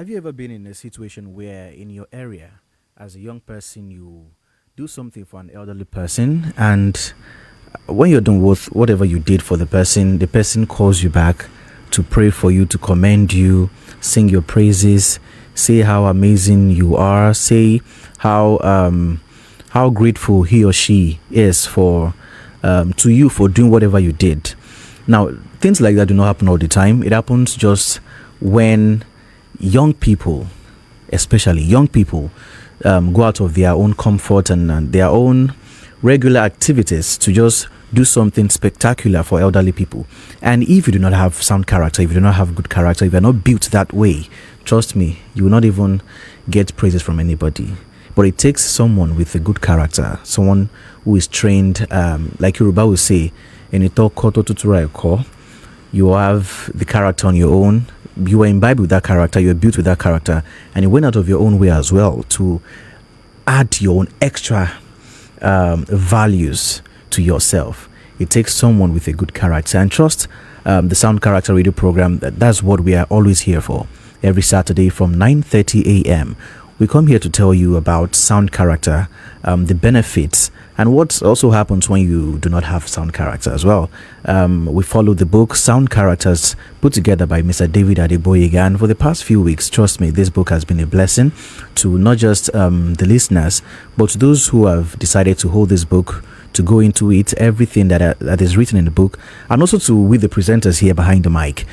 Have you ever been in a situation where in your area, as a young person, you do something for an elderly person, and when you're done with whatever you did for the person calls you back to pray for you, to commend you, sing your praises, say how amazing you are, say how grateful he or she is for to you for doing whatever you did. Now, things like that do not happen all the time. It happens just when young people, especially young people, go out of their own comfort and their own regular activities to just do something spectacular for elderly people. And if you do not have sound character, if you do not have good character, if you're not built that way, trust me, you will not even get praises from anybody. But it takes someone with a good character, someone who is trained, like Yoruba will say, you have the character on your own. You are imbibed with that character, you're built with that character, and you went out of your own way as well to add your own extra values to yourself. It takes someone with a good character. And trust the Sound Character Radio program, that's what we are always here for. Every Saturday from 9:30 a.m. we come here to tell you about sound character, the benefits, and what also happens when you do not have sound character as well. We follow the book Sound Characters, put together by Mr. David Adeboyega, and for the past few weeks, trust me, this book has been a blessing to not just the listeners, but to those who have decided to hold this book, to go into it, everything that is written in the book, and also to with the presenters here behind the mic.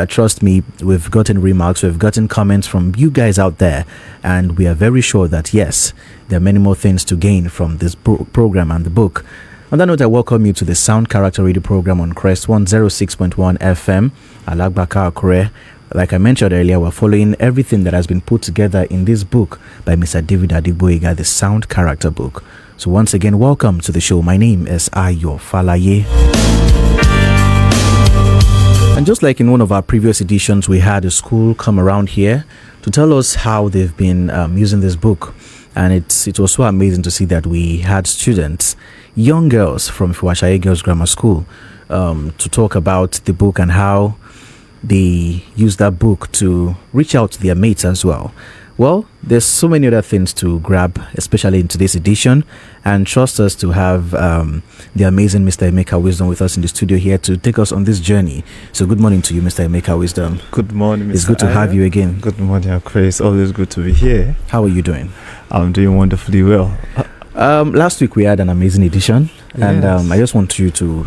Trust me, we've gotten remarks, we've gotten comments from you guys out there, and we are very sure that yes, there are many more things to gain from this program and the book. On that note, I welcome you to the Sound Character Radio program on Crest 106.1 FM, Alagbaka, Akure. Like I mentioned earlier, we're following everything that has been put together in this book by Mr. David Adeboyega, the Sound Character book. So once again, welcome to the show. My name is Ayo Falaye. And just like in one of our previous editions, we had a school come around here to tell us how they've been using this book. And it was so amazing to see that we had students, young girls from Fuashaye Girls Grammar School, to talk about the book and how they use that book to reach out to their mates as well. Well, there's so many other things to grab, especially in today's edition, and trust us to have the amazing Mr. Emeka Wisdom with us in the studio here to take us on this journey. So good morning to you, Mr. Emeka Wisdom. Good morning, Mr. It's good to have you again. Good morning, Akure. It's always good to be here. How are you doing? I'm doing wonderfully well. Last week we had an amazing edition, and Yes. I just want you to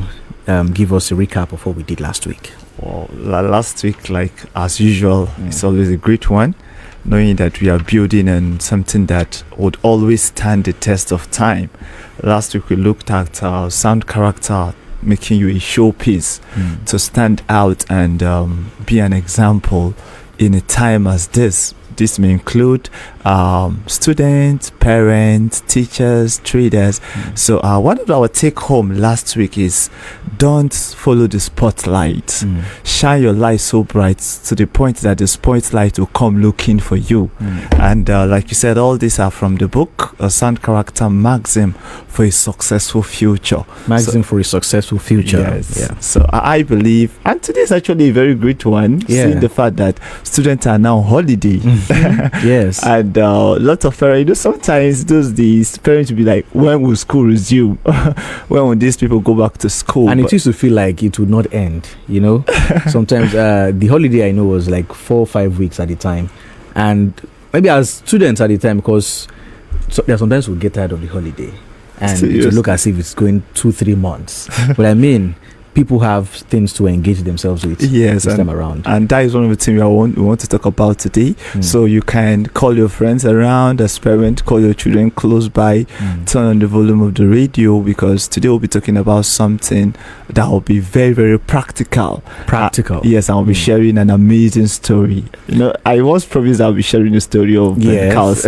give us a recap of what we did last week. Well, last week, like as usual, it's always a great one, knowing that we are building on something that would always stand the test of time. Last week we looked at sound character, making you a showpiece to stand out and be an example in a time as this. This may include students, parents, teachers, traders. So one of our take home last week is don't follow the spotlight. Shine your light so bright to the point that the spotlight will come looking for you. And like you said, all these are from the book, Sound Character Maxim for a Successful Future. Maxim for a Successful Future. Yes. Yeah. So I believe, and today is actually a very great one, seeing the fact that students are now on holiday. Yes. And lots of parents, sometimes these parents will be like, when will school resume? When will these people go back to school? And it used to feel like it would not end, you know. Sometimes the holiday I know was like 4 or 5 weeks at the time, and maybe as students at the time, because there sometimes we get tired of the holiday and it would look as if it's going 2-3 months. But I mean, people have things to engage themselves with this time around. And that is one of the things we want to talk about today. So you can call your friends around as parents, call your children close by, turn on the volume of the radio, because today we'll be talking about something that will be very, very practical. Yes, I'll be sharing an amazing story. You know, I was promised I'll be sharing a story of cows.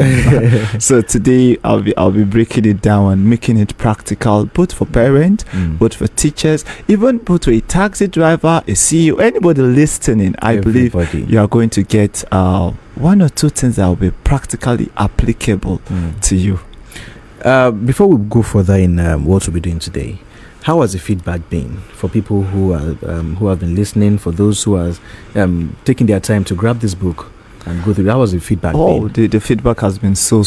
So today I'll be breaking it down and making it practical, both for parents, both for teachers, even both a taxi driver, a CEO, anybody listening. I believe you are going to get one or two things that will be practically applicable to you. Before we go further in what we'll be doing today, how has the feedback been for people who have been listening, for those who are taking their time to grab this book and go through. That was the feedback. The feedback has been so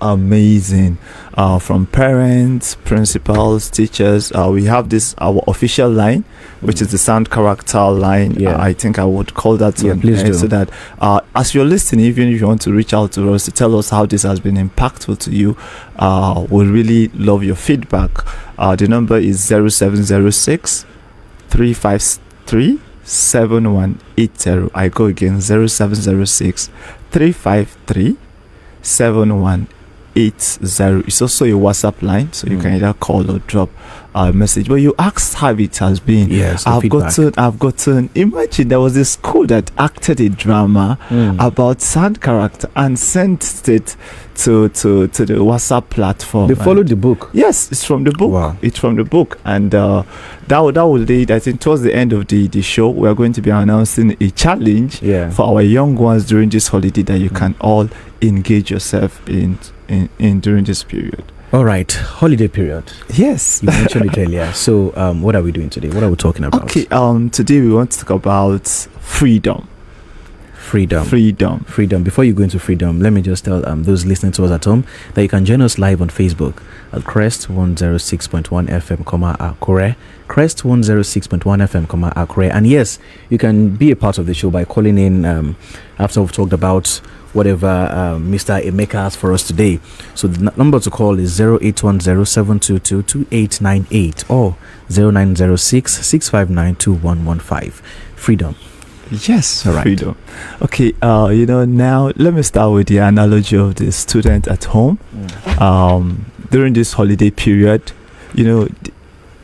amazing, from parents, principals, teachers. We have this our official line, which is the sound character line. I think I would call that one, please do. so that as you're listening, even if you want to reach out to us to tell us how this has been impactful to you, we really love your feedback. The number is 0706 353 7180. I go again, 0706 353 7180. It's also a WhatsApp line, so you can either call or drop a message. But you asked how it has been. Yes, I've gotten. Imagine there was a school that acted a drama about sound character and sent it to the WhatsApp platform. They followed the book. Yes, it's from the book. Wow. It's from the book, and that will lead. I think towards the end of the show, we are going to be announcing a challenge for our young ones during this holiday that you can all engage yourself in during this period. All right, holiday period. Yes, you mentioned it earlier. So, what are we doing today? What are we talking about? Okay, today we want to talk about freedom. Freedom. Before you go into freedom, let me just tell those listening to us at home that you can join us live on Facebook at Crest 106.1 FM, Akure. Crest 106.1 FM, Akure. And yes, you can be a part of the show by calling in after we've talked about whatever Mr. Emeka has for us today. So the number to call is 0810-722-2898 or 0906-659-2115. Freedom. Yes, all right. Freedom. Okay, now let me start with the analogy of the student at home. During this holiday period, no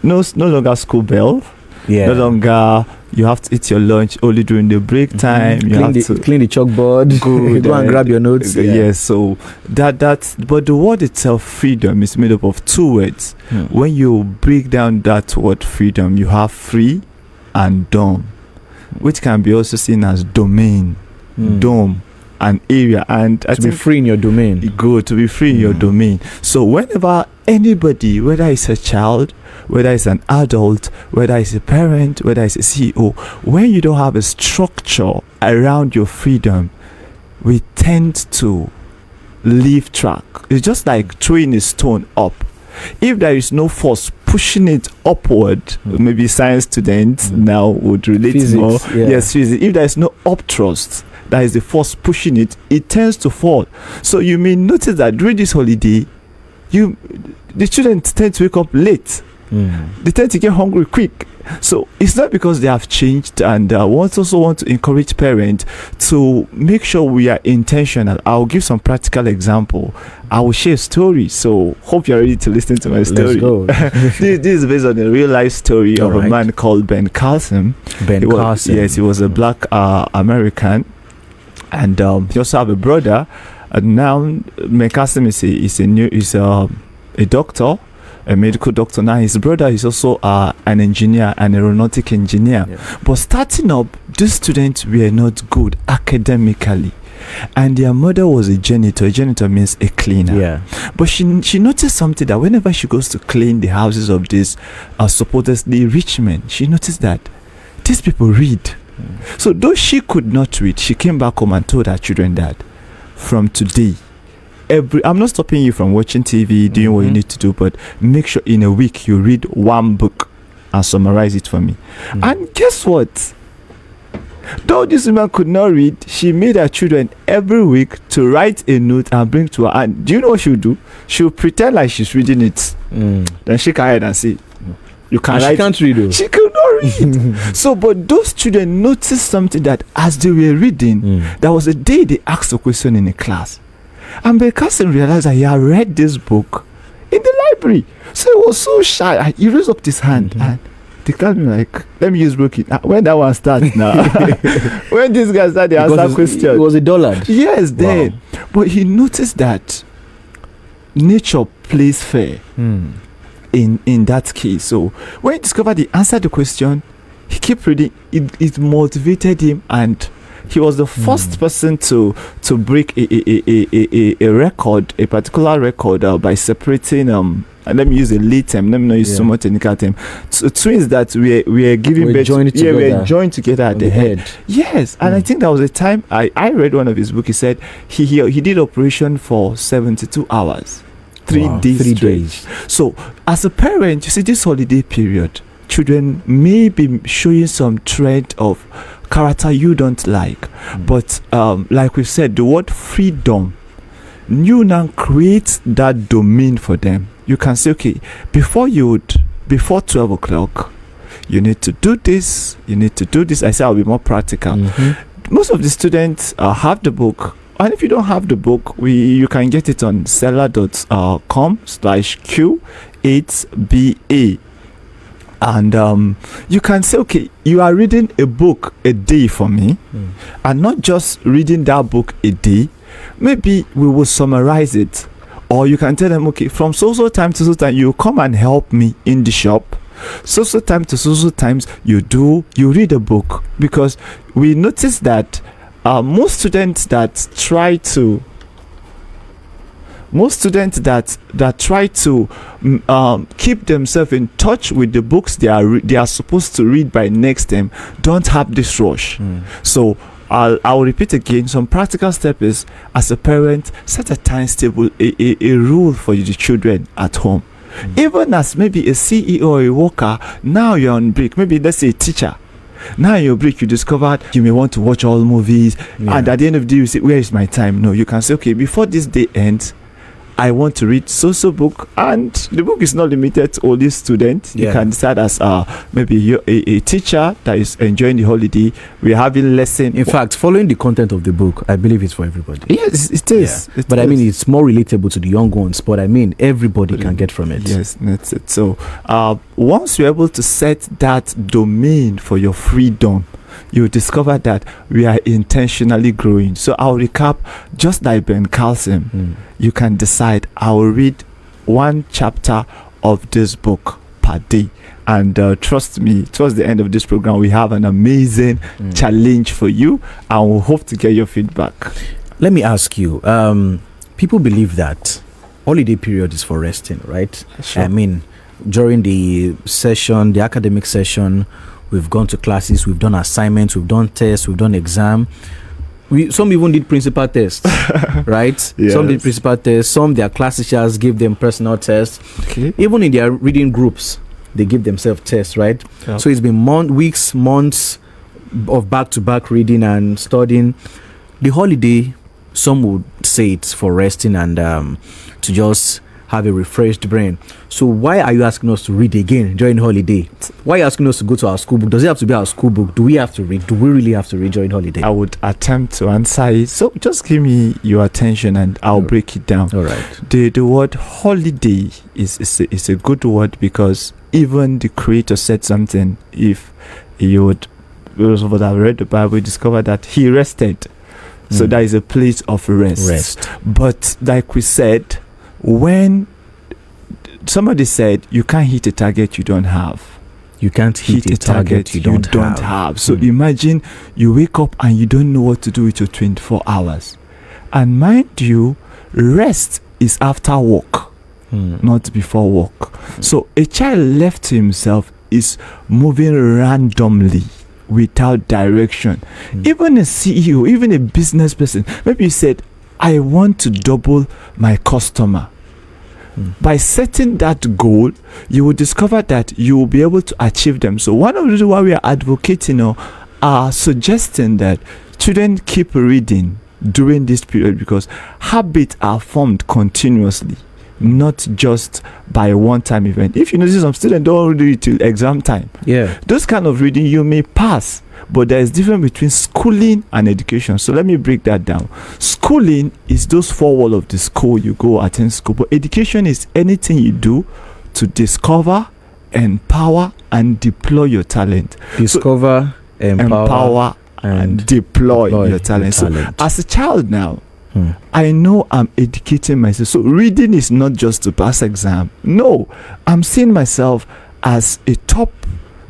longer school bell. No longer you have to eat your lunch only during the break time. You have to clean the chalkboard. Go and grab your notes. Yes, so that's but the word itself, freedom, is made up of two words. When you break down that word freedom, you have free and dom, which can be also seen as domain, dome, an area, and to be free in your domain. Good, to be free in your domain. So whenever anybody, whether it's a child, whether it's an adult, whether it's a parent, whether it's a CEO, when you don't have a structure around your freedom, we tend to leave track. It's just like throwing a stone up. If there is no force pushing it upward, maybe science students now would relate physics, more. Yes, physics. If there is no upthrust, that is the force pushing it, it tends to fall. So you may notice that during this holiday, the children tend to wake up late. They tend to get hungry quick. So it's not because they have changed, and we also want to encourage parents to make sure we are intentional. I'll give some practical example. I will share a story. So hope you're ready to listen to my story. Let's go. this is based on a real life story of a man called Ben Carson. Yes, he was a black American, and he also have a brother. And now Ben Carson is a doctor, a medical doctor. Now his brother is also an engineer, an aeronautic engineer. But starting up, these students were not good academically, and their mother was a janitor. A janitor means a cleaner. But she noticed something, that whenever she goes to clean the houses of these supposedly rich men, she noticed that these people read. So though she could not read, she came back home and told her children that from today, I'm not stopping you from watching TV, doing what you need to do, but make sure in a week you read one book and summarize it for me. And guess what? Though this woman could not read, she made her children every week to write a note and bring to her. And do you know what she'll do? She'll pretend like she's reading it. Then shake her head and say, you can't write. She can't read though. She could not read. So, but those children noticed something, that as they were reading, there was a day they asked a question in a class. And Ben Carson realized that he had read this book in the library. So he was so shy. He raised up his hand and they called me like, let me use broken. When that one starts now. When this guy started, they answer questions. It was a $1. Yes, then. Wow. But he noticed that nature plays fair in that case. So when he discovered he answered the question, he kept reading. It motivated him, and he was the first person to break a record, a particular record, by separating and let me use a late term, let me not use so much technical term. So twins that we are giving birth, we're joined together at the head. Yes, and I think that was a time I read one of his book. He said he did operation for 72 hours, 3 days. So as a parent, you see this holiday period, children may be showing some trend of character you don't like, but like we said, the word freedom, you now create that domain for them. You can say, okay, before 12 o'clock, you need to do this, I say I'll be more practical. Most of the students have the book, and if you don't have the book, you can get it on seller.com/Q8BA. And you can say, okay, you are reading a book a day for me, and not just reading that book a day. Maybe we will summarize it, or you can tell them, okay, from so time to so time you come and help me in the shop. So time to so times you read a book, because we notice that most students that try to keep themselves in touch with the books they are supposed to read by next term don't have this rush. So I'll repeat again. Some practical step is, as a parent, set a times table, a rule for the children at home. Even as maybe a CEO or a worker, now you're on break. Maybe let's say a teacher. Now your break, you discovered you may want to watch all movies, and at the end of the day you say, where is my time? No, you can say, okay, before this day ends, I want to read so book, and the book is not limited to only students. You can decide as maybe you're a teacher that is enjoying the holiday. We're having lesson. In fact, following the content of the book, I believe it's for everybody. Yes, it is. Yeah. But I mean, it's more relatable to the young ones. But I mean, everybody can get from it. Yes, that's it. So once you're able to set that domain for your freedom, you discover that we are intentionally growing. So I'll recap, just like Ben Carlson. You can decide, I will read one chapter of this book per day, and trust me, towards the end of this program we have an amazing challenge for you, and we'll hope to get your feedback. Let me ask you, people believe that holiday period is for resting, right? Sure. I mean, during the academic session, we've gone to classes, we've done assignments, we've done tests, we've done exam. Some even did principal tests, right? Yes. Some did principal tests. Some, their class teachers give them personal tests. Okay. Even in their reading groups, they give themselves tests, right? Yep. So it's been months of back-to-back reading and studying. The holiday, some would say it's for resting and to just have a refreshed brain. So why are you asking us to read again during holiday? Why are you asking us to go to our school book? Does it have to be our school book? Do we have to read? Do we really have to read during holiday? I would attempt to answer it. So just give me your attention and I'll break it down. All right. The word holiday is a good word, because even the Creator said something. If you would, those of us that have read the Bible, discover that He rested. So that is a place of rest. But like we said, when somebody said you can't hit a target you don't have, you can't hit a target you don't have. So imagine you wake up and you don't know what to do with your 24 hours. And mind you, rest is after work, not before work. So a child left to himself is moving randomly without direction. Even a CEO, even a business person, maybe you said, I want to double my customer. By setting that goal, you will discover that you will be able to achieve them. So one of the reasons why we are advocating or are suggesting that children keep reading during this period, because habits are formed continuously, not just by a one-time event. If you notice, some students don't read it till exam time. Those kind of reading you may pass, but there is difference between schooling and education. So let me break that down. Schooling is those 4 walls of the school. You go attend school. But education is anything you do to discover, empower, and deploy your talent. Discover, empower and deploy your talent. So as a child now, I know I'm educating myself. So reading is not just to pass exam. No, I'm seeing myself as a top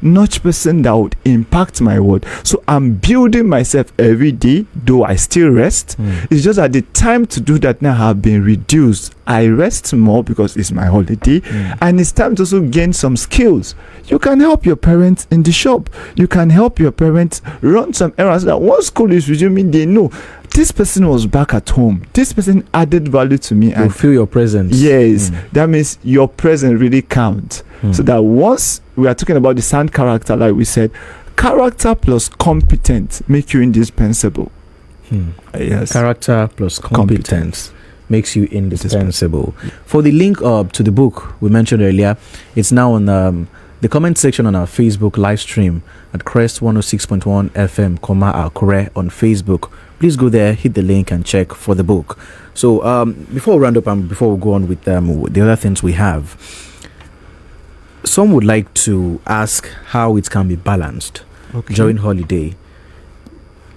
notch person that would impact my world. So I'm building myself every day, though I still rest. It's just that the time to do that now have been reduced. I rest more because it's my holiday, and it's time to also gain some skills. You can help your parents in the shop. You can help your parents run some errands that once school is resuming, they know this person was back at home. This person added value to me. You feel your presence. Yes, that means your presence really counts. So that once we are talking about the sound character, like we said, character plus competence make you indispensable. Yes, character plus competence makes you indispensable. For the link to the book we mentioned earlier, it's now on the comment section on our Facebook live stream at Crest 106.1 FM, Akure on Facebook. Please go there, hit the link and check for the book. So before we round up and before we go on with the other things we have, some would like to ask how it can be balanced during holiday.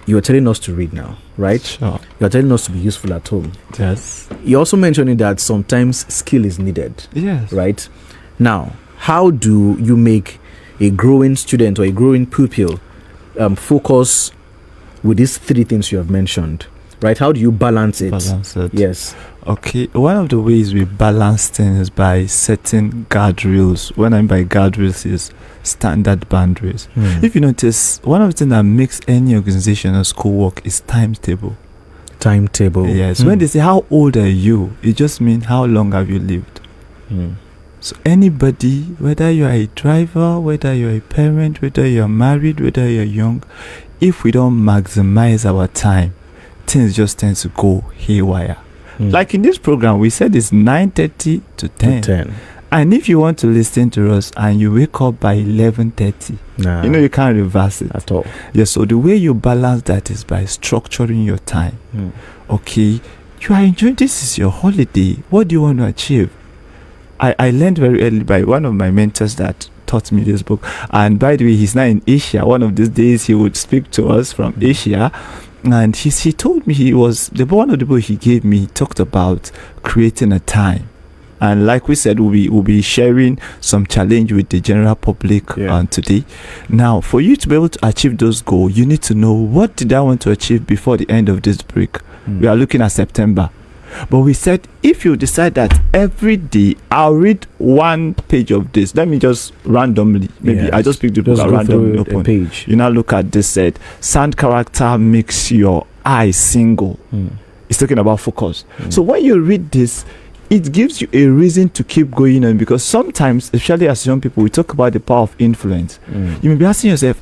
You are telling us to read now, right? Sure. You are telling us to be useful at home. Yes. You're also mentioning that sometimes skill is needed. Yes. Right? Now, how do you make a growing student or a growing pupil focus with these three things you have mentioned? Right? How do you balance it? Balance it. Yes. Okay. One of the ways we balance things is by setting guardrails. What I mean by guardrails is standard boundaries. If you notice, one of the things that makes any organization or school work is timetable. Timetable. Yes. When they say how old are you, it just means how long have you lived. So anybody, whether you are a driver, whether you're a parent, whether you're married, whether you're young, if we don't maximize our time, things just tend to go haywire. Like in this program, we said it's 9:30 to 10. And if you want to listen to us and you wake up by 11:30, you can't reverse it at all. Yes, so the way you balance that is by structuring your time. Okay, you are enjoying, this is your holiday. What do you want to achieve? I learned very early by one of my mentors that taught me this book. And by the way, he's now in Asia. One of these days he would speak to us from Asia. And he told me one of the books he gave me talked about creating a time. And like we said, we'll be sharing some challenge with the general public today. Now, for you to be able to achieve those goals, you need to know, what did I want to achieve before the end of this break? We are looking at September. But we said, if you decide that every day I'll read one page of this, let me just randomly, maybe I just pick the book and randomly open. Page. You now look at this, said, sound character makes your eye single. It's talking about focus. So when you read this, it gives you a reason to keep going on, because sometimes, especially as young people, we talk about the power of influence. You may be asking yourself,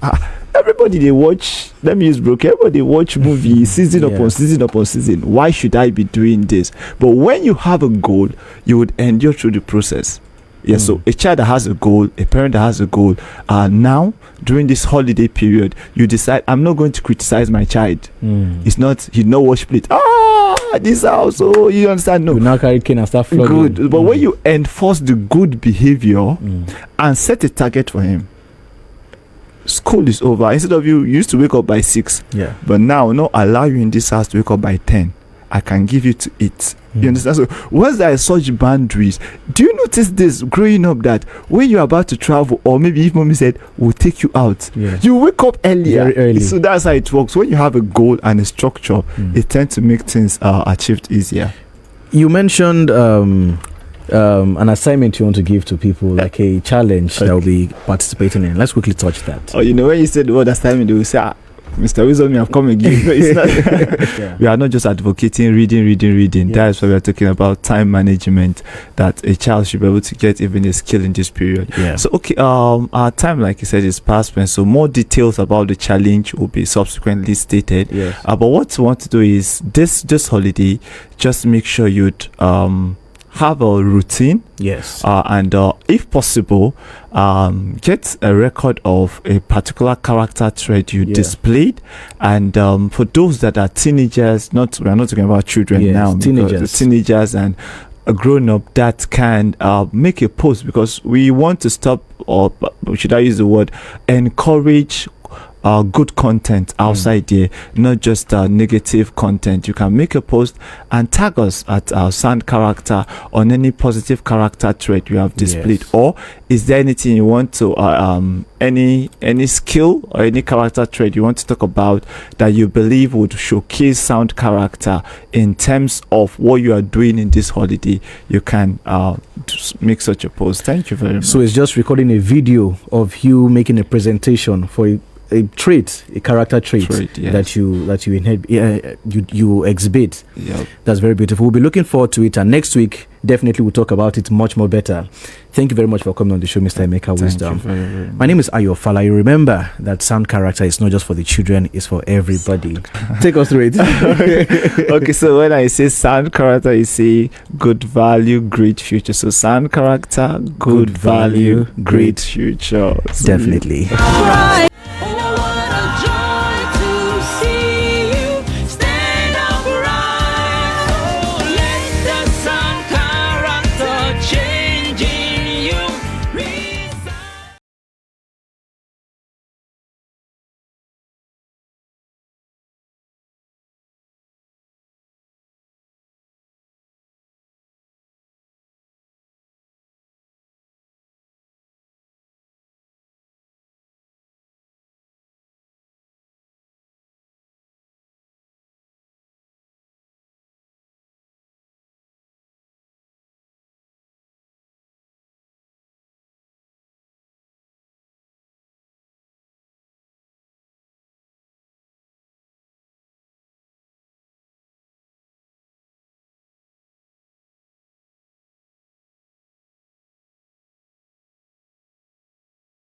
everybody they watch, let me use broke, everybody watch movie season upon season upon season. Why should I be doing this? But when you have a goal, you would endure through the process. Yes, so a child that has a goal, a parent that has a goal, now during this holiday period, you decide, I'm not going to criticize my child. It's not, he no watch plate. This house, you understand? No. You now carry cane and start flogging. Good. But when you enforce the good behavior and set a target for him, school is over. Instead of you used to wake up by 6, but now no allow you in this house to wake up by 10. I can give you to 8. You understand? So once there are such boundaries, do you notice this growing up, that when you're about to travel, or maybe if mommy said we'll take you out, you wake up earlier. Very early. So that's how it works. When you have a goal and a structure, it tends to make things achieved easier. You mentioned an assignment you want to give to people, like a challenge that will be participating in. Let's quickly touch that. When you said the word assignment, they will say, Mr. Wisdom, you have come again. No, it's not. We are not just advocating reading. Yes. That's why we are talking about time management, that a child should be able to get even a skill in this period. So, okay, our time, like you said, is past when, so more details about the challenge will be subsequently stated. But what we want to do is this holiday, just make sure you'd have a routine, and if possible, get a record of a particular character trait you displayed. And for those that are teenagers, we're not talking about children now, teenagers and a grown-up that can make a post, because we want to stop, or should I use the word, encourage good content outside there, not just negative content. You can make a post and tag us at our sound character on any positive character trait you have displayed. Yes. Or is there anything you want to any skill or any character trait you want to talk about that you believe would showcase sound character in terms of what you are doing in this holiday? You can just make such a post. Thank you very much. So it's just recording a video of you making a presentation for a trait, a character trait, Yes. that you inherit, you exhibit. Yep. That's very beautiful. We'll be looking forward to it, and next week definitely we'll talk about it much more better. Thank you very much for coming on the show, Mr. Emeka Wisdom. Thank you very much. My name is Ayo Fala. You remember that sound character is not just for the children; it's for everybody. Take us through it. Okay, so when I say sound character, you say good value, great future. So sound character, good value, great future. So Definitely. Right.